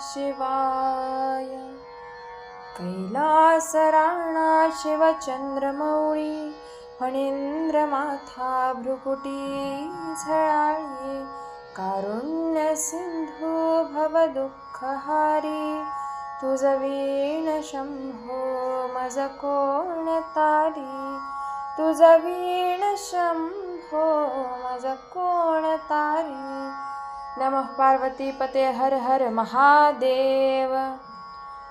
शिवाय। कैलासराणा शिवचंद्रमौळी फणींद्रमाथा भ्रुकुटी झळाळी। कारुण्य सिंधू भवदुःखहारी तुझ वीण शंभो मज कोण तारी। तुझ वीण शंभो मज कोण तारी। नमः पार्वती पते हर हर महादेव।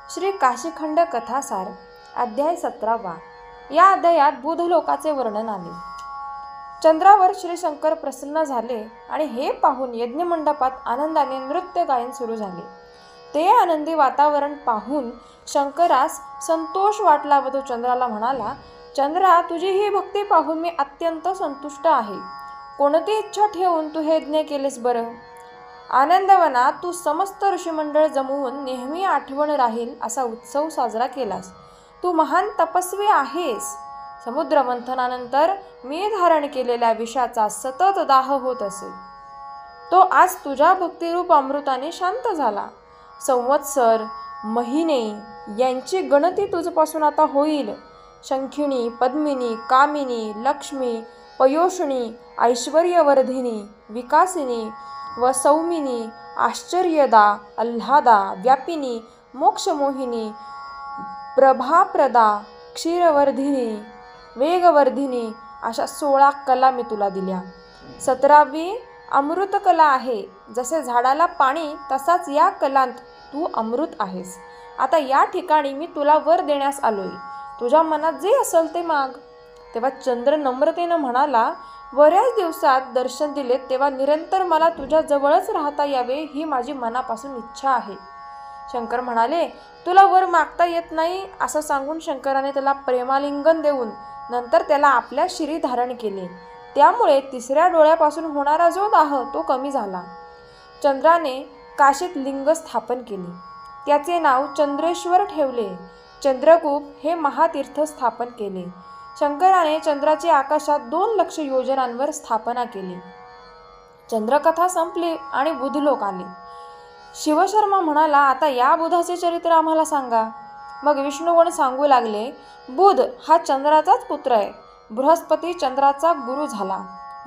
श्री काशीखंड कथासार अध्याय 17वा। या अध्यायात बुधलोकाचे वर्णन आले। चंद्रावर श्री शंकर प्रसन्न झाले आणि हे पाहून यज्ञमंडपात आनंदाने नृत्य गायन सुरू झाले। ते आनंदी वातावरण पाहून शंकरास संतोष वाटला व तो चंद्राला म्हणाला, चंद्रा, तुझी ही भक्ती पाहून मी अत्यंत संतुष्ट आहे। कोणती इच्छा ठेवून तू हे यज्ञ केलेस बरं? आनंदवनात तू समस्त ऋषीमंडळ जमवून नेहमी आठवण राहील असा उत्सव साजरा केलास। तू महान तपस्वी आहेस। समुद्र मंथनानंतर मी धारण केलेल्या विषाचा सतत दाह होत असे, तो आज तुझ्या भक्तिरूप अमृताने शांत झाला। संवत्सर, महिने यांची गणती तुझपासून आता होईल। शंखिणी, पद्मिनी, कामिनी, लक्ष्मी, पयोषिणी, ऐश्वर्यवर्धिनी, विकासिनी व सौमिनी, आश्चर्यदा, आल्हादा, व्यापिनी, मोक्षमोहिनी, प्रभाप्रदा, क्षीरवर्धिनी, वेगवर्धिनी अशा 16 कला मी तुला दिल्या। 17वी अमृत कला आहे। जसे झाडाला पाणी तसाच या कलांत तू अमृत आहेस। आता या ठिकाणी मी तुला वर देण्यास आलोय। तुझ्या मनात जे असेल ते माग। तेव्हा चंद्र नम्रतेनं म्हणाला, बऱ्याच दिवसात दर्शन दिले तेव्हा निरंतर मला तुझ्या जवळच राहता यावे ही माझी मनापासून इच्छा आहे। शंकर म्हणाले, तुला वर मागता येत नाही असं सांगून शंकराने त्याला प्रेमालिंगन देऊन नंतर त्याला आपल्या शिरी धारण केले। त्यामुळे तिसऱ्या डोळ्यापासून होणारा जो दाह तो कमी झाला। चंद्राने काशीत लिंग स्थापन केले, त्याचे नाव चंद्रेश्वर ठेवले। चंद्रकूप हे महातीर्थ स्थापन केले। शंकराने चंद्राची आकाशात 2 लक्ष योजनांवर स्थापना केली। चंद्रकथा संपली आणि बुधलोक आले। शिवशर्मा म्हणाला, आता या बुधाचे चरित्र आम्हाला सांगा। मग विष्णुगण सांगू लागले, बुध हा चंद्राचाच पुत्र आहे। बृहस्पती चंद्राचा गुरु झाला,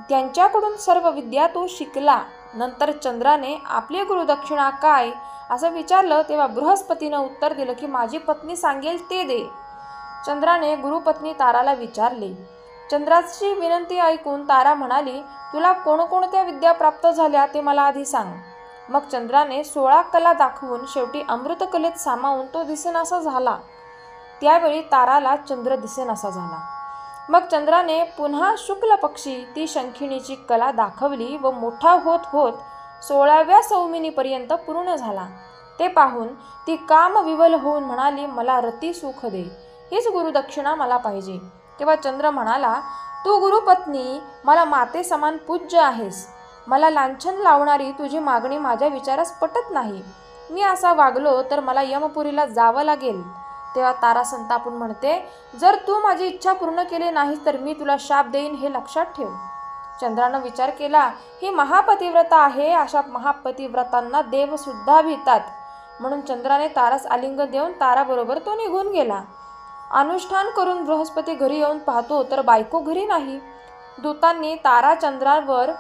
त्यांच्याकडून सर्व विद्या तो शिकला। नंतर चंद्राने आपली गुरुदक्षिणा काय असं विचारलं तेव्हा बृहस्पतीनं उत्तर दिलं की माझी पत्नी सांगेल ते दे। चंद्राने गुरुपत्नी ताराला विचारले। चंद्राची विनंती ऐकून तारा म्हणाली, तुला कोणकोणत्या विद्या प्राप्त झाल्या ते मला आधी सांग। मग चंद्राने 16 कला दाखवून शेवटी अमृतकलेत सामावून तो दिसेनासा झाला। त्यावेळी ताराला चंद्र दिसेनासा झाला। मग चंद्राने पुन्हा शुक्ल पक्षी ती शंखिणीची कला दाखवली व मोठा होत होत 16व्या सौमिनीपर्यंत पूर्ण झाला। ते पाहून ती कामविवल होऊन म्हणाली, मला रती सुख दे, हीच गुरुदक्षिणा मला पाहिजे। तेव्हा चंद्र म्हणाला, तू गुरुपत्नी मला माते समान पूज्य आहेस। मला लांछन लावणारी तुझी मागणी माझ्या विचारास पटत नाही। मी असा वागलो तर मला यमपुरीला जावं लागेल। तेव्हा तारा संतापून म्हणते, जर तू माझी इच्छा पूर्ण केली नाहीस तर मी तुला शाप देईन हे लक्षात ठेव। चंद्रानं विचार केला, ही महापतिव्रता आहे, अशा महापतिव्रतांना देव सुद्धा भितात। म्हणून चंद्राने तारास आलिंगन देऊन ताराबरोबर तो निघून गेला। अनुष्ठान करून बृहस्पती घरी येऊन पाहतो तर बायको घरी नाही। दूतांनी तारा चंद्रावर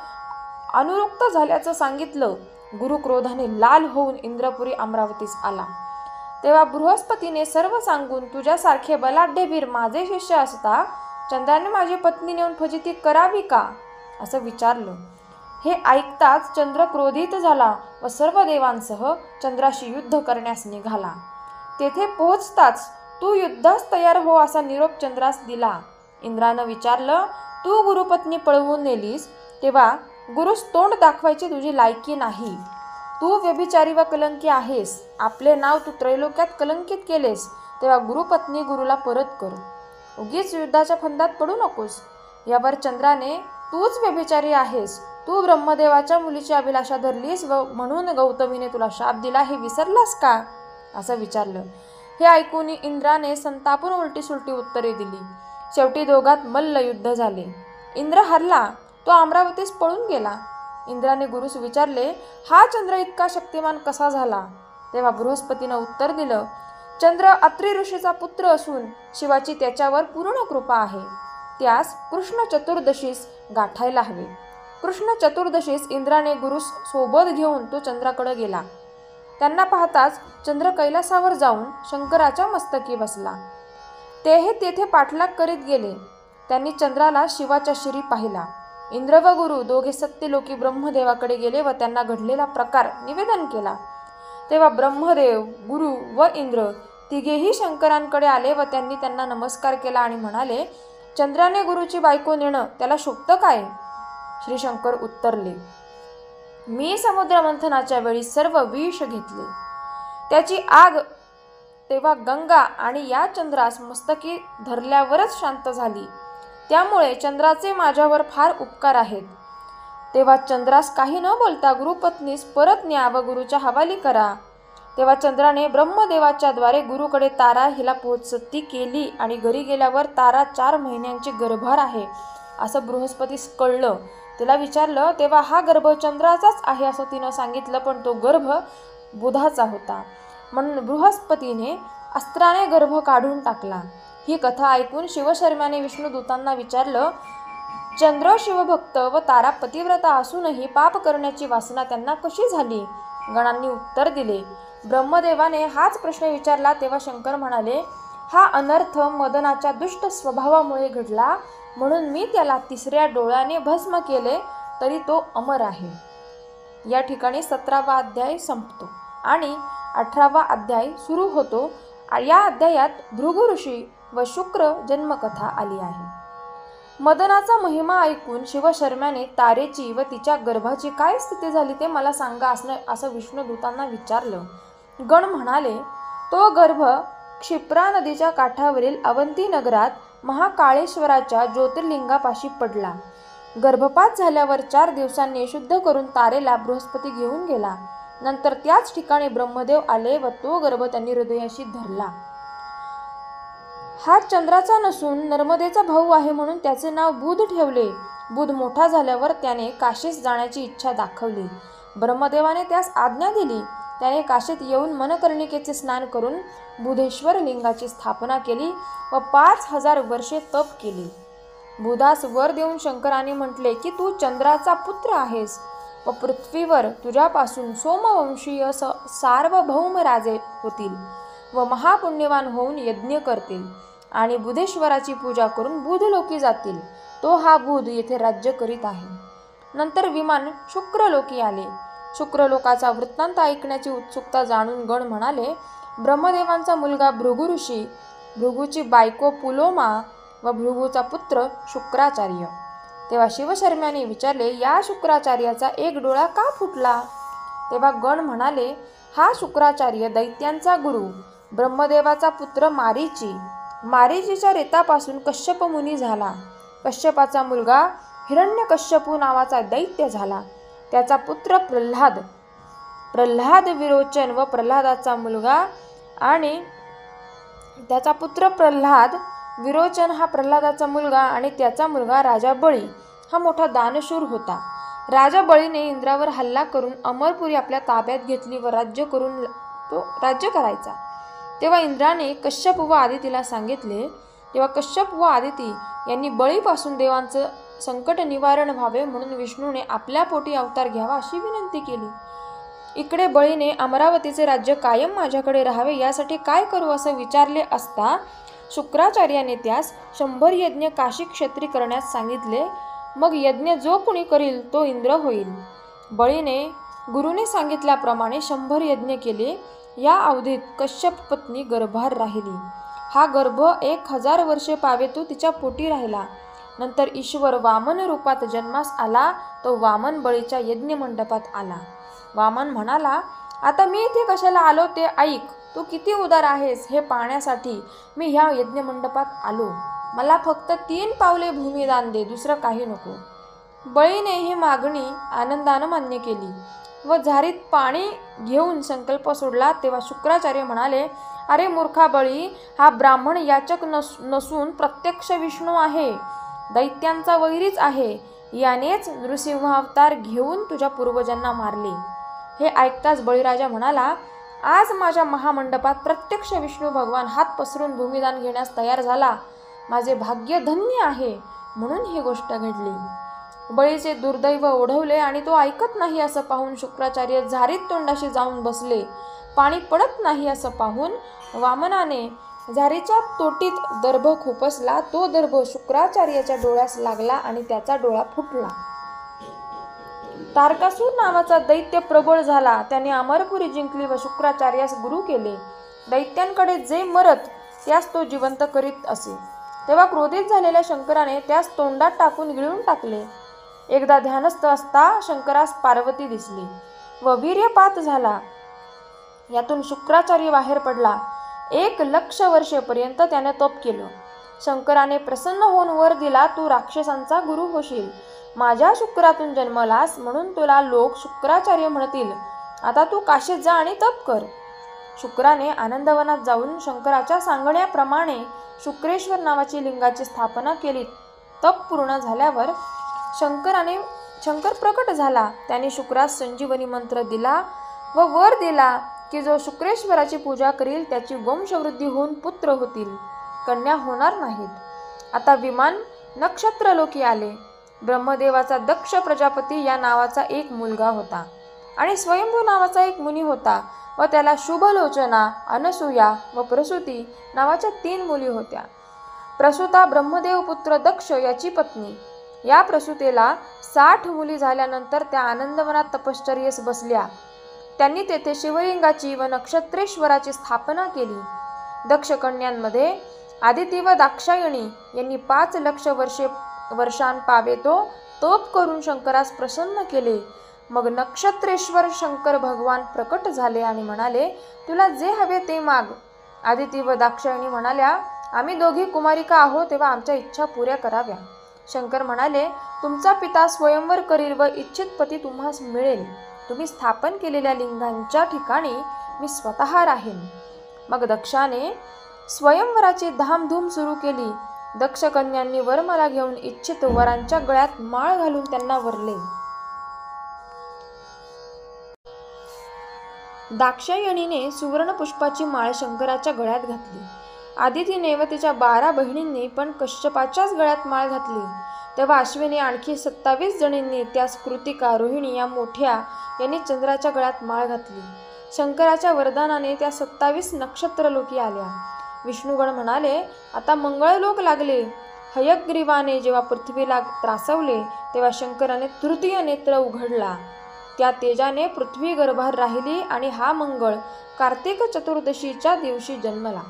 अनुरुक्त झाल्याचं सांगितलं। गुरु क्रोधाने लाल होऊन इंद्रपुरी अमरावतीस आला। तेव्हा बृहस्पतीने सर्व सांगून तुझ्यासारखे बलाढ्यवीर माझे शिष्य असता चंद्राने माझी पत्नी नेऊन फजिती करावी का असं विचारलं। हे ऐकताच चंद्र क्रोधित झाला व सर्व देवांसह चंद्राशी युद्ध करण्यास निघाला। तेथे पोहोचताच तू युद्धास तयार हो असा निरोप चंद्रास दिला। इंद्रानं विचारलं, तू गुरुपत्नी पळवून नेलीस तेव्हा गुरुस तोंड दाखवायची तुझी लायकी नाही। तू व्यभिचारी व कलंकी आहेस। आपले नाव तू त्रैलोक्यात कलंकित केलेस, तेव्हा गुरुपत्नी गुरुला परत कर। उगीच युद्धाच्या फंदात पडू नकोस। यावर चंद्राने, तूच व्यभिचारी आहेस, तू ब्रह्मदेवाच्या मुलीची अभिलाषा धरलीस व म्हणून गौतमीने तुला शाप दिला हे विसरलास का असं विचारलं। हे ऐकून इंद्राने संतापून उलटी सुलटी उत्तरे दिली। शेवटी दोघात मल्ल युद्ध झाले। इंद्र हरला, तो अमरावतीस पळून गेला। इंद्राने गुरुस विचारले, हा चंद्र इतका शक्तिमान कसा झाला? तेव्हा बृहस्पतीनं उत्तर दिलं, चंद्र अत्रि ऋषीचा पुत्र असून शिवाची त्याच्यावर पूर्ण कृपा आहे. त्यास कृष्ण चतुर्दशीस गाठायला हवे. कृष्ण चतुर्दशीस इंद्राने गुरु सोबत घेऊन तो चंद्राकडे गेला. त्यांना पाहताच चंद्र कैलासावर जाऊन शंकराच्या मस्तकी बसला. तेही तेथे पाठलाग करीत गेले. त्यांनी चंद्राला शिवाच्या शिरी पाहिला. इंद्र व गुरु दोघे सत्यलोकी ब्रह्मदेवाकडे गेले व त्यांना घडलेला प्रकार निवेदन केला. तेव्हा ब्रह्मदेव, गुरु व इंद्र तिघेही शंकरांकडे आले व त्यांनी त्यांना नमस्कार केला आणि म्हणाले, चंद्राने गुरुची बायको नेणं त्याला शोभतं काय? श्री शंकर उत्तरले, मी समुद्र मंथनाच्या वेळी सर्व विष घेतले, त्याची आग तेव्हा गंगा आणि या चंद्रास मस्तकी धरल्यावरच शांत झाली. त्यामुळे चंद्राचे माझ्यावर फार उपकार आहेत. तेव्हा चंद्रास काही न बोलता गुरुपत्नीस परत न्या व गुरुच्या हवाली करा. तेव्हा चंद्राने ब्रह्मदेवाच्या द्वारे गुरुकडे तारा हिला पोचती केली आणि घरी गेल्यावर तारा 4 महिन्यांची गर्भार आहे असं बृहस्पतीस कळलं. तिला विचारलं तेव्हा हा गर्भ चंद्राचाच आहे असं तिनं सांगितलं, पण तो गर्भ बुधाचा होता. म्हणून बृहस्पतीने अस्त्राने गर्भ काढून टाकला. ही कथा ऐकून शिवशर्म्याने विष्णुदूतांना विचारलं, चंद्र शिवभक्त व तारा पतिव्रता असूनही पाप करण्याची वासना त्यांना कशी झाली? गणांनी उत्तर दिले. ब्रह्मदेवाने हाच प्रश्न विचारला तेव्हा शंकर म्हणाले, हा अनर्थ मदनाच्या दुष्ट स्वभावामुळे घडला, म्हणून मी त्याला 3ऱ्या डोळ्याने भस्म केले, तरी तो अमर आहे. या ठिकाणी 17वा अध्याय संपतो आणि 18वा अध्याय सुरू होतो. या अध्यायात भृगु ऋषी व शुक्र जन्मकथा आली आहे. मदनाचा महिमा ऐकून शिवशर्म्याने तारेची व तिच्या गर्भाची काय स्थिती झाली ते मला सांगा असं विष्णुदूतांना विचारलं. गण म्हणाले, तो गर्भ क्षिप्रा नदीच्या काठावरील अवंती नगरात महाकाळेश्वराच्या ज्योतिर्लिंगापाशी पडला. गर्भपात झाल्यावर 4 दिवसांनी शुद्ध करून तारेला बृहस्पती घेऊन गेला. नंतर त्याच ठिकाणी ब्रह्मदेव आले व तो गर्भ त्यांनी हृदयाशी धरला. हा चंद्राचा नसून नर्मदेचा भाऊ आहे म्हणून त्याचे नाव बुध ठेवले. बुध मोठा झाल्यावर त्याने काशीस जाण्याची इच्छा दाखवली. ब्रह्मदेवाने त्यास आज्ञा दिली. त्याने काशीत येऊन मनकर्णिकेचे स्नान करून बुधेश्वर लिंगाची स्थापना केली व 5000 वर्षे तप केली. बुधास वर देऊन शंकराने म्हटले की तू चंद्राचा पुत्र आहेस व पृथ्वीवर तुझ्यापासून सोमवंशीय सार्वभौम राजे होतील व महापुण्यवान होऊन यज्ञ करतील आणि बुधेश्वराची पूजा करून बुधलोकी जातील. तो हा बुध येथे राज्य करीत आहे. नंतर विमान शुक्रलोकी आले. शुक्रलोकाचा वृत्तांत ऐकण्याची उत्सुकता जाणून गण म्हणाले, ब्रह्मदेवांचा मुलगा भृगु ऋषी, भृगूची बायको पुलोमा व भृगूचा पुत्र शुक्राचार्य. तेव्हा शिवशर्म्याने विचारले, या शुक्राचार्याचा एक डोळा का फुटला? तेव्हा गण म्हणाले, हा शुक्राचार्य दैत्यांचा गुरु, ब्रह्मदेवाचा पुत्र मारीची. मारीचीच्या रेतापासून कश्यप मुनी झाला. कश्यपाचा मुलगा हिरण्यकश्यपू नावाचा दैत्य झाला. त्याचा पुत्र प्रल्हाद, प्रल्हाद विरोचन व प्रल्हादाचा मुलगा आणि त्याचा पुत्र प्रल्हाद विरोचन हा प्रल्हादाचा मुलगा आणि त्याचा मुलगा राजा बळी हा मोठा दानशूर होता. राजा बळीने इंद्रावर हल्ला करून अमरपुरी आपल्या ताब्यात घेतली व राज्य करायचा. तेव्हा इंद्राने कश्यप व आदितीला सांगितले. तेव्हा कश्यप व आदिती यांनी बळीपासून देवांचं संकट निवारण व्हावे म्हणून विष्णूने आपल्या पोटी अवतार घ्यावा अशी विनंती केली. इकडे बळीने अमरावतीचे राज्य कायम माझ्याकडे राहावे यासाठी काय करू असं विचारले असता शुक्राचार्याने त्यास 100 यज्ञ काशी क्षेत्री करण्यास सांगितले. मग यज्ञ जो कोणी करील तो इंद्र होईल. बळीने गुरुने सांगितल्याप्रमाणे 100 यज्ञ केले. या अवधीत कश्यप पत्नी गर्भार राहिली. हा गर्भ 1000 वर्षे पावेतो तिच्या पोटी राहिला. नंतर ईश्वर वामन रूपात जन्मास आला. तो वामन बळीच्या यज्ञ मंडपात आला. वामन म्हणाला, आता मी इथे कशाला आलो ते ऐक. तू किती उदार आहेस हे पाहण्यासाठी मी ह्या यज्ञ मंडपात आलो. मला फक्त 3 पावले भूमिदान दे, दुसरं काही नको. बळीने ही मागणी आनंदानं मान्य केली व झारीत पाणी घेऊन संकल्प सोडला. तेव्हा शुक्राचार्य म्हणाले, अरे मूर्खा बळी, हा ब्राह्मण याचक नसून प्रत्यक्ष विष्णू आहे, दैत्यांचा वैरीच आहे. यानेच नृसिंह अवतार घेऊन तुझ्या पूर्वजांना मारले. हे ऐकताच बळीराजा म्हणाला, आज माझ्या महामंडपात प्रत्यक्ष विष्णू भगवान हात पसरून भूमिदान घेण्यास तयार झाला. माझे भाग्य धन्य आहे म्हणून ही गोष्ट घडली. बळीचे दुर्दैव ओढवले आणि तो ऐकत नाही असं पाहून शुक्राचार्य झारीत तोंडाशी जाऊन बसले. पाणी पडत नाही असं पाहून वामनाने झारीच्या तोटीत दर्भ खुपसला. तो दर्भ शुक्राचार्याच्या डोळ्यास लागला आणि त्याचा डोळा फुटला. तारकासूर नावाचा दैत्य प्रबळ झाला. त्याने अमरपुरी जिंकली व शुक्राचार्यास गुरु केले. दैत्यांकडे जे मरत त्यास तो जिवंत करीत असे. तेव्हा क्रोधित झालेल्या शंकराने त्यास तोंडात टाकून गिळून टाकले. एकदा ध्यानस्थ असता शंकरास पार्वती दिसली व वीर्यपात झाला. यातून शुक्राचार्य बाहेर पडला. 1,00,000 वर्षेपर्यंत त्याने तप केलं. शंकराने प्रसन्न होऊन वर दिला, तू राक्षसांचा गुरु होशील. माझ्या शुक्रातून जन्मलास म्हणून तुला लोक शुक्राचार्य म्हणतील. आता तू काशीत जा आणि तप कर. शुक्राने आनंदवनात जाऊन शंकराच्या सांगण्याप्रमाणे शुक्रेश्वर नावाची लिंगाची स्थापना केली. तप पूर्ण झाल्यावर शंकर प्रकट झाला. त्याने शुक्रास संजीवनी मंत्र दिला व वर दिला की जो शुक्रेश्वराची पूजा करील त्याची वंशवृद्धी होऊन पुत्र होतील, कन्या होणार नाहीत. आता विमान नक्षत्रलोकी आले. ब्रह्मदेवाचा दक्ष प्रजापती या नावाचा एक मुलगा होता आणि स्वयंभू नावाचा एक मुनी होता व त्याला शुभलोचना, अनसूया व प्रसूती नावाच्या 3 मुली होत्या. प्रसूता ब्रह्मदेव पुत्र दक्ष याची पत्नी. या प्रसूतेला 60 मुली झाल्यानंतर त्या आनंदवनात तपश्चर्येस बसल्या. त्यांनी तेथे शिवलिंगाची व नक्षत्रेश्वराची स्थापना केली. दक्ष कन्यांमध्ये आदिती व दाक्षायणी यांनी 5,00,000 वर्षांपावेतो तप करून शंकरास प्रसन्न केले. मग नक्षत्रेश्वर शंकर भगवान प्रकट झाले आणि म्हणाले, तुला जे हवे ते माग. आदिती व दाक्षायणी म्हणाल्या, आम्ही दोघी कुमारिका आहोत तेव्हा आमच्या इच्छा पुऱ्या कराव्या. शंकर म्हणाले, तुमचा पिता स्वयंवर करील व इच्छित पती तुम्हास मिळेल. तुम्ही स्थापन केलेल्या लिंगांच्या ठिकाणी मी स्वतः राहीन. मग दक्षाने स्वयंवराची धामधूम सुरू केली. दक्ष कन्यांनी वरमाला घेऊन इच्छित वरांच्या गळ्यात माळ घालून त्यांना वरले. दाक्षायणीने सुवर्ण पुष्पाची माळ शंकराच्या गळ्यात घातली. आदितीने व तिच्या 12 बहिणींनी पण कश्यपाच्याच गळ्यात माळ घातली. तेव्हा अश्विनी आणखी 27 जणींनी, त्यास कृतिका, रोहिणी या मोठ्या यांनी चंद्राच्या गळ्यात माळ घातली. शंकराच्या वरदानाने त्या 27 नक्षत्रलोकी आल्या. विष्णुगण म्हणाले, आता मंगळलोक लागले. हयग्रीवाने जेव्हा पृथ्वीला त्रासवले तेव्हा शंकराने तृतीय नेत्र उघडला. त्या तेजाने पृथ्वी गर्भार राहिली आणि हा मंगळ कार्तिक चतुर्दशीच्या दिवशी जन्मला.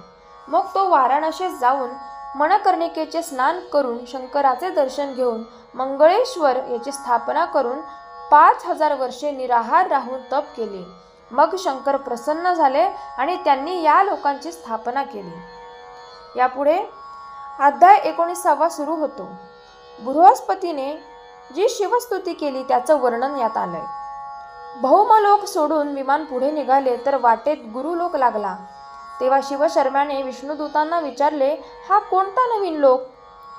मग तो वाराणसीत जाऊन मणकर्णिकेचे स्नान करून शंकराचे दर्शन घेऊन मंगळेश्वर याची स्थापना करून 5,000 वर्षे निराहार राहून तप केले. मग शंकर प्रसन्न झाले आणि त्यांनी या लोकांची स्थापना केली. यापुढे अध्याय 19 सुरू होतो. बृहस्पतीने जी शिवस्तुती केली त्याचं वर्णन यात आलंय. भौमलोक सोडून विमान पुढे निघाले तर वाटेत गुरुलोक लागला. तेव्हा शिवशर्म्याने विष्णुदूतांना विचारले, हा कोणता नवीन लोक?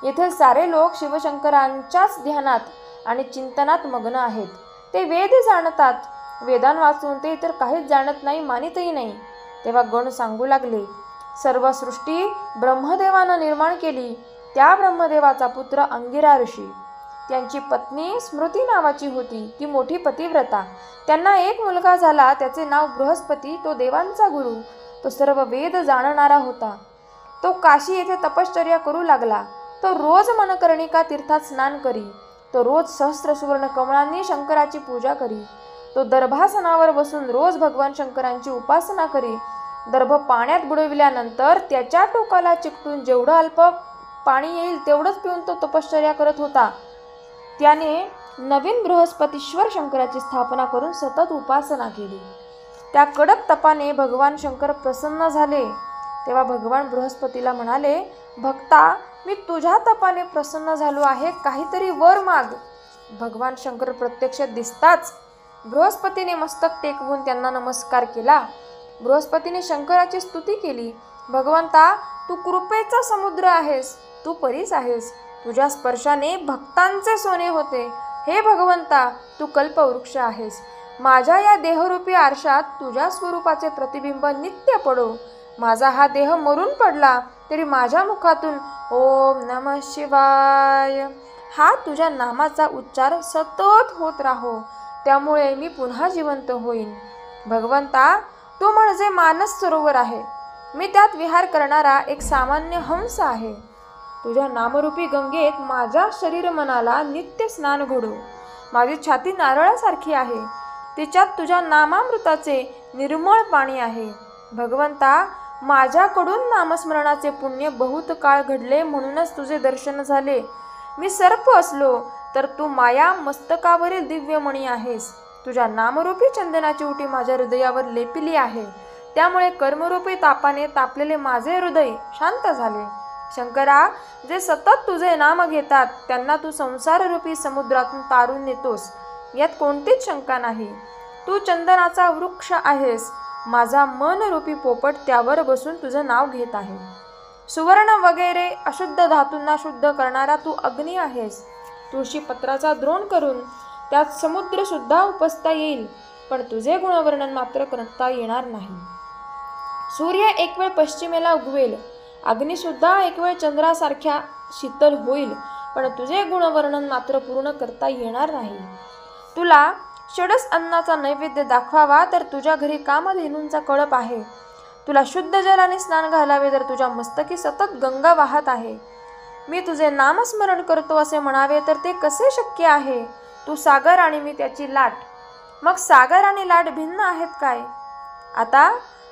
येथील सारे लोक शिवशंकरांच्याच ध्यानात आणि चिंतनात मग्न आहेत. ते वेद जाणतात. वेदान वाचून ते इतर काहीच जाणत नाही, मानितही नाही. तेव्हा गण सांगू लागले, सर्व सृष्टी ब्रह्मदेवानं निर्माण केली. त्या ब्रह्मदेवाचा पुत्र अंगिरा ऋषी. त्यांची पत्नी स्मृती नावाची होती. ती मोठी पतिव्रता. त्यांना एक मुलगा झाला. त्याचे नाव बृहस्पती. तो देवांचा गुरु. तो सर्व वेद जाणणारा होता. तो काशी येथे तपश्चर्या करू लागला. तो रोज मनकर्णिका तीर्थात स्नान करी. तो रोज सहस्र सुवर्ण कमळांनी शंकराची पूजा करी. तो दर्भासनावर बसून रोज भगवान शंकरांची उपासना करी. दर्भ पाण्यात बुडविल्यानंतर त्याच्या टोकाला चिकटून जेवढं अल्प पाणी येईल तेवढंच पिऊन तो तपश्चर्या करत होता. त्याने नवीन बृहस्पतीश्वर शंकराची स्थापना करून सतत उपासना केली. त्या कडक तपाने भगवान शंकर प्रसन्न झाले. तेव्हा भगवान बृहस्पतीला म्हणाले, भक्ता, मी तुझ्या तपाने प्रसन्न झालो आहे, काहीतरी वर माग. भगवान शंकर प्रत्यक्षात दिसताच बृहस्पतीने मस्तक टेकवून त्यांना नमस्कार केला. बृहस्पतीने शंकराची स्तुती केली. भगवंता, तू कृपेचा समुद्र आहेस. तू परीस आहेस. तुझ्या स्पर्शाने भक्तांचे सोने होते. हे भगवंता, तू कल्पवृक्ष आहेस. माझ्या या देहरूपी आरशात तुझ्या स्वरूपाचे प्रतिबिंब नित्य पडो. माझा हा देह मरून पडला तरी माझ्या मुखातून ओम नमः शिवाय हा तुझ्या नामाचा उच्चार सतत होत राहो. त्यामुळे मी पुन्हा जिवंत होईन. भगवंता, तू म्हणजे मानस सरोवर आहे. मी त्यात विहार करणारा एक सामान्य हंस आहे. तुझ्या नामरूपी गंगेत माझ्या शरीर मनाला नित्य स्नान घडो. माझी छाती नारळासारखी आहे. तिच्यात तुझ्या नामामृताचे निर्मळ पाणी आहे. भगवंता, माझ्याकडून नामस्मरणाचे पुण्य बहुत काळ घडले म्हणूनच तुझे दर्शन झाले. मी सर्प असलो तर तू माया मस्तकावरील दिव्यमणी आहेस. तुझ्या नामरूपी चंदनाची उटी माझ्या हृदयावर लेपिली आहे. त्यामुळे कर्मरूपी तापाने तापलेले माझे हृदय शांत झाले. शंकरा, जे सतत तुझे नाम घेतात त्यांना तू संसाररूपी समुद्रातून तारून नेतोस, यात कोणतीच शंका नाही. तू चंदनाचा वृक्ष आहेस. माझा मनरूपी पोपट त्यावर बसून तुझं नाव घेत आहे. सुवर्ण वगैरे अशुद्ध धातूंना शुद्ध करणारा तू अग्नी आहेस. तुळशी पत्राचा द्रोण करून त्यात समुद्र सुद्धा उपसता येईल, पण तुझे गुणवर्णन मात्र करता येणार नाही. सूर्य एक वेळ पश्चिमेला उगवेल, अग्निसुद्धा एक वेळ चंद्रासारख्या शीतल होईल, पण तुझे गुणवर्णन मात्र पूर्ण करता येणार नाही. तुला षडस अन्नाचा नैवेद्य दाखवावा तर तुझ्या घरी कामधेनूंचा कळप आहे. तुला शुद्ध जलाने स्नान घालावे तर तुझ्या मस्तकी सतत गंगा वाहत आहे. मी तुझे नामस्मरण करतो असे म्हणावे तर ते कसे शक्य आहे. तू सागर आणि मी त्याची लाट. मग सागर आणि लाट भिन्न आहेत काय. आता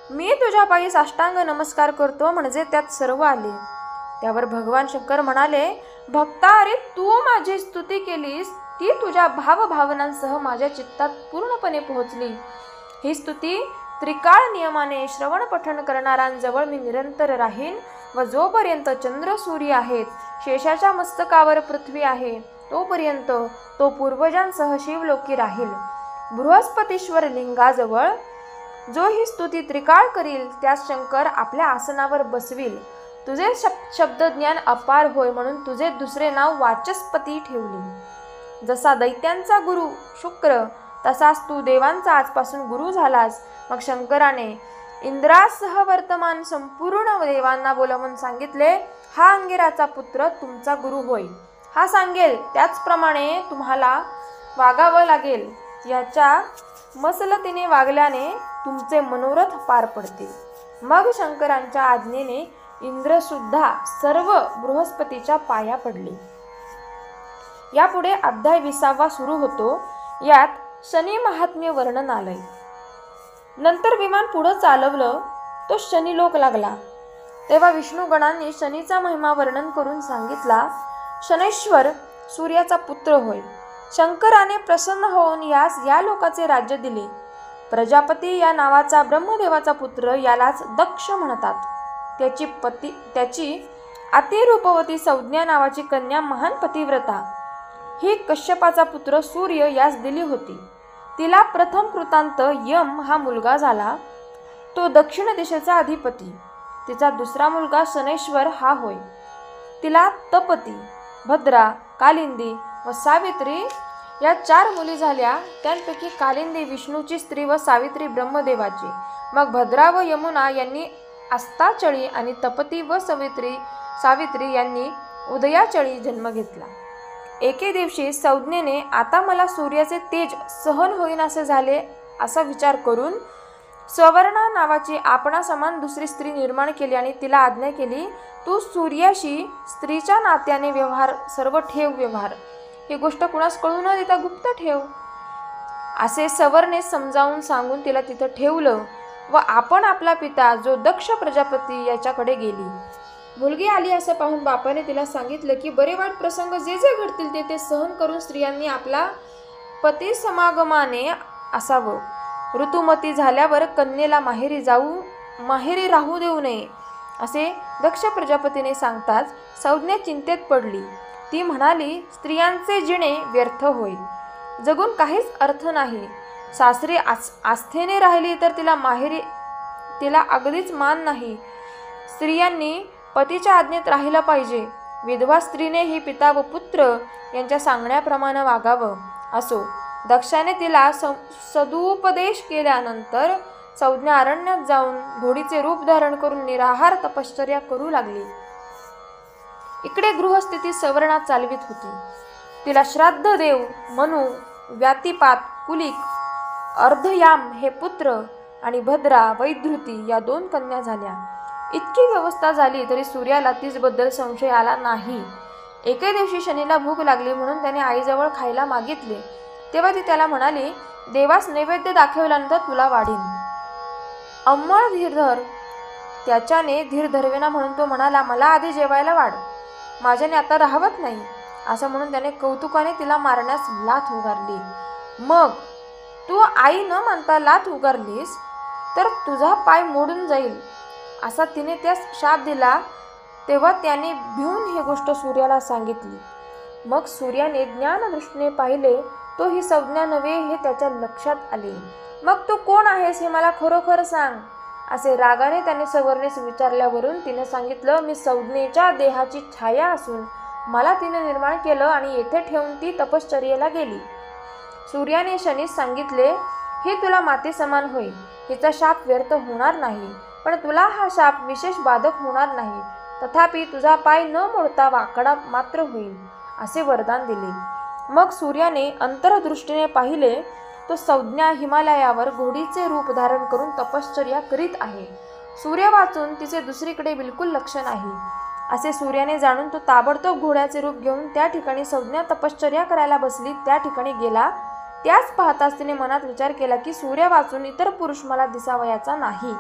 मी तुझ्या पायी साष्टांग नमस्कार करतो म्हणजे त्यात सर्व आले. त्यावर भगवान शंकर म्हणाले, भक्ता, अरे तू माझी स्तुती केलीस ती तुझ्या भावभावनांसह माझ्या चित्तात पूर्णपणे पोहोचली. ही स्तुती त्रिकाळ नियमाने श्रवण पठण करणाऱ्यांजवळ मी निरंतर राहीन व जोपर्यंत चंद्र सूर्य आहेत, शेषाच्या मस्तकावर पृथ्वी आहे, तोपर्यंत तो पूर्वजांसह शिवलोकी राहील. बृहस्पतीश्वर लिंगाजवळ जो ही स्तुती त्रिकाळ करील त्यास शंकर आपल्या आसनावर बसविल. तुझे शब्दज्ञान अपार होय म्हणून तुझे दुसरे नाव वाचस्पती ठेवले. जसा दैत्यांचा गुरु शुक्र तसाच तू देवांचा आजपासून गुरु झालास. मग शंकराने इंद्रासह वर्तमान संपूर्ण देवांना बोलावून सांगितले, हा अंगिराचा पुत्र तुमचा गुरु होय. हा सांगेल त्याचप्रमाणे तुम्हाला वागावं लागेल. याच्या मसलतीने वागल्याने तुमचे मनोरथ पार पडतील. मग शंकरांच्या आज्ञेने इंद्र सुद्धा सर्व बृहस्पतीच्या पाया पडले. यापुढे अध्याय 20 सुरू होतो. यात शनी महात्म्य वर्णन आलंय. नंतर विमान पुढं चालवलं तो शनिलोक लागला. तेव्हा विष्णुगणांनी शनीचा महिमा वर्णन करून सांगितला, शनैश्वर सूर्याचा पुत्र होय. शंकराने प्रसन्न होऊन यास या लोकाचे राज्य दिले. प्रजापती या नावाचा ब्रह्मदेवाचा पुत्र यालाच दक्ष म्हणतात. त्याची अतिरूपवती संज्ञा नावाची कन्या महान पतिव्रता ही कश्यपाचा पुत्र सूर्य यास दिली होती. तिला प्रथम कृतांत यम हा मुलगा झाला. तो दक्षिण दिशेचा अधिपती. तिचा दुसरा मुलगा शनैश्वर हा होय. तिला तपती, भद्रा, कालिंदी व सावित्री या 4 मुली झाल्या. त्यांपैकी कालिंदी विष्णूची स्त्री व सावित्री ब्रह्मदेवाची. मग भद्रा व यमुना यांनी अस्ताचळी आणि तपती व सावित्री यांनी उदयाचळी जन्म घेतला. एके दिवशी संज्ञेने आता मला सूर्याचे तेज सहन होईनासे झाले असा विचार करून सवर्णा नावाची आपणा समान दुसरी स्त्री निर्माण केली आणि तिला आज्ञा केली, तू सूर्याशी स्त्रीच्या नात्याने सर्व व्यवहार ही गोष्ट कुणास कळू न देता गुप्त ठेव. असे सवर्णे समजावून सांगून तिला तिथं ठेवलं व आपण आपला पिता जो दक्ष प्रजापती याच्याकडे गेली. मुलगी आली असं पाहून बापाने तिला सांगितलं की बरे वाईट प्रसंग जे जे घडतील ते सहन करून स्त्रियांनी आपला पती समागमाने असावं. ऋतुमती झाल्यावर कन्येला माहेरी राहू देऊ नये असे दक्ष प्रजापतीने सांगताच संज्ञा चिंतेत पडली. ती म्हणाली, स्त्रियांचे जिणे व्यर्थ होय. जगून काहीच अर्थ नाही. सासरी आस्थेने राहिली तर तिला अगदीच मान नाही. स्त्रियांनी पतीच्या आज्ञेत राहिलं पाहिजे. विधवा स्त्रीने ही पिता व पुत्र यांच्या सांगण्याप्रमाणे वागावं. असो, दक्षाने तिला सदुपदेश केल्यानंतर संज्ञा अरण्यात जाऊन घोडीचे रूप धारण करून निराहार तपश्चर्या करू लागली. इकडे गृहस्थिती सवर्णा चालवित होती. तिला श्राद्ध देव, मनु, व्यातिपात, कुलिक, अर्धयाम हे पुत्र आणि भद्रा, वैधृती या 2 कन्या झाल्या. इतकी व्यवस्था झाली तरी सूर्याला तिचबद्दल संशय आला नाही. एके दिवशी शनीला भूक लागली म्हणून त्याने आईजवळ खायला मागितले. तेव्हा ती त्याला म्हणाली, देवास नैवेद्य दाखवल्यानंतर तुला वाढीन. अंमळ धीरधर त्याच्याने धीर धरवेना म्हणून तो म्हणाला, मला आधी जेवायला वाढ, माझ्याने आता राहवत नाही. असं म्हणून त्याने कौतुकाने तिला मारण्यास लाथ उगारली. मग तू आई न मानता लाथ उगारलीस तर तुझा पाय मोडून जाईल असा तिने त्यास शाप दिला. तेव्हा त्याने भिवून ही गोष्ट सूर्याला सांगितली. मग सूर्याने ज्ञानदृष्टीने पाहिले तो ही संज्ञा नव्हे हे त्याच्या लक्षात आले. मग तू कोण आहेस हे मला खरोखर सांग असे रागाने त्याने सवर्णेस विचारल्यावरून तिने सांगितलं, मी संज्ञेच्या देहाची छाया असून मला तिने निर्माण केलं आणि येथे ठेवून ती तपश्चर्येला गेली. सूर्याने शनीस सांगितले, हे तुला माते समान होईल, हिचा शाप व्यर्थ होणार नाही, पण तुला हा शाप विशेष बाधक होणार नाही. तथापि तुझा पाय न मोडता वाकडा मात्र होईल असे वरदान दिले. मग सूर्याने अंतरदृष्टीने पाहिले तो संज्ञा हिमालयावर घोडीचे रूप धारण करून तपश्चर्या करीत आहे. सूर्य वाचून तिचे दुसरीकडे बिलकुल लक्ष नाही असे सूर्याने जाणून तो ताबडतोब घोड्याचे रूप घेऊन त्या ठिकाणी संज्ञा तपश्चर्या करायला बसली त्या ठिकाणी गेला. त्याच पाहताच तिने मनात विचार केला की सूर्य वाचून इतर पुरुष मला दिसावयाचा नाही.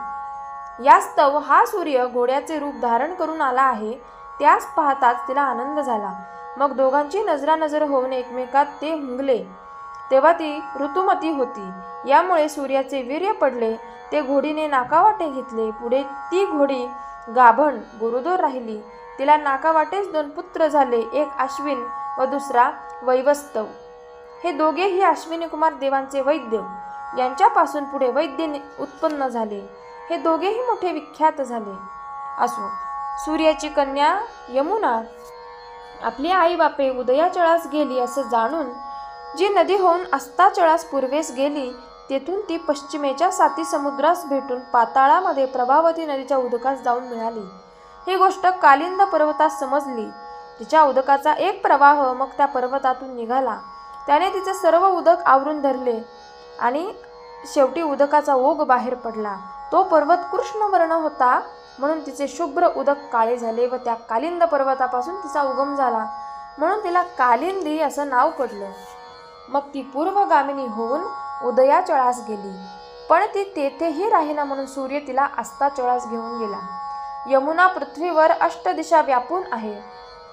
यास्तव हा सूर्य घोड्याचे रूप धारण करून आला आहे. त्यास पाहताच तिला आनंद झाला. मग दोघांची नजरानजर होऊन एकमेकात ते हुंगले. तेव्हा ती ऋतुमती होती. यामुळे सूर्याचे वीर्य पडले. ते घोडीने नाकावाटे घेतले. पुढे ती घोडी गाभण गोरुदोर राहिली. तिला नाकावाटेच 2 पुत्र झाले, एक अश्विन व दुसरा वैवस्तव. हे दोघेही अश्विनी कुमार देवांचे वैद्य. यांच्यापासून पुढे वैद्य उत्पन्न झाले. हे दोघेही मोठे विख्यात झाले. असो, सूर्याची कन्या यमुना आपली आई बापे उदयाचळास गेली असे जाणून जी नदी होऊन अस्ताचळास पूर्वेस गेली, तेथून ती पश्चिमेच्या 7 समुद्रास भेटून पाताळामध्ये प्रभावती नदीच्या उदकास जाऊन मिळाली. ही गोष्ट कालिंद पर्वतास समजली. तिच्या उदकाचा एक प्रवाह मग त्या पर्वतातून निघाला. त्याने तिचे सर्व उदक आवरून धरले आणि शेवटी उदकाचा ओघ बाहेर पडला. तो पर्वत कृष्णवर्ण होता म्हणून तिचे शुभ्र उदक काळे झाले व त्या कालिंद पर्वतापासून तिचा उगम झाला म्हणून तिला कालिंदी असं नाव पडलं. मग ती पूर्वगामिनी होऊन उदयाचळास गेली, पण ती तेथेही राहिना म्हणून सूर्य तिला अस्ताचळास घेऊन गेला. यमुना पृथ्वीवर 8 दिशा व्यापून आहे.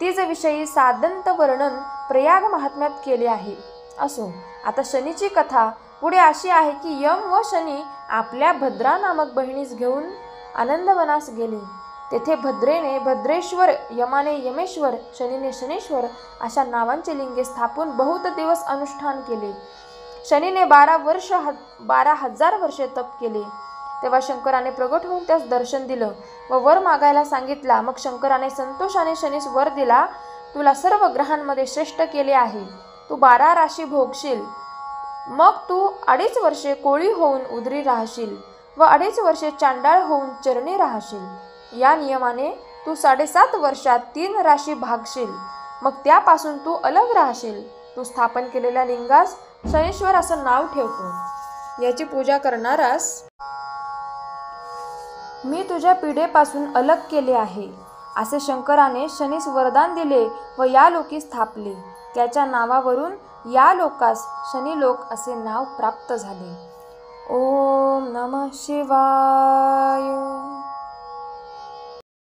तीच विषयी सादंत वर्णन प्रयाग महात्म्यात केले आहे. असो, आता शनीची कथा पुढे अशी आहे की यम व शनी आपल्या भद्रा नामक बहिणीस घेऊन आनंदवनास गेले. तेथे भद्रेने भद्रेश्वर, यमाने यमेश्वर, शनीने शनीश्वर अशा नावांचे लिंगे स्थापून बहुत दिवस अनुष्ठान केले. शनीने 12,000 वर्षे तप केले. तेव्हा शंकराने प्रगट होऊन त्यास दर्शन दिलं व वर मागायला सांगितला. मग शंकराने संतोषाने शनीस वर दिला, तुला सर्व ग्रहांमध्ये श्रेष्ठ केले आहे. तू 12 राशी भोगशील. मग तू 2.5 वर्षे कोळी होऊन उदरी राहशील व 2.5 वर्षे चांडाळ होऊन चरणी राहशील. या नियमाने तू 7.5 वर्षात 3 राशी भागशील. मग त्यापासून तू अलग राहशील. तू स्थापन केलेल्या लिंगास शनीश्वर असं नाव ठेवतो. याची पूजा करणारास मी तुझ्या पिढेपासून अलग केले आहे असे शंकराने शनीस वरदान दिले व या लोकी स्थापले. त्याच्या नावावरून या लोकास शनीलोक असे नाव प्राप्त झाले. ओम नमः शिवाय.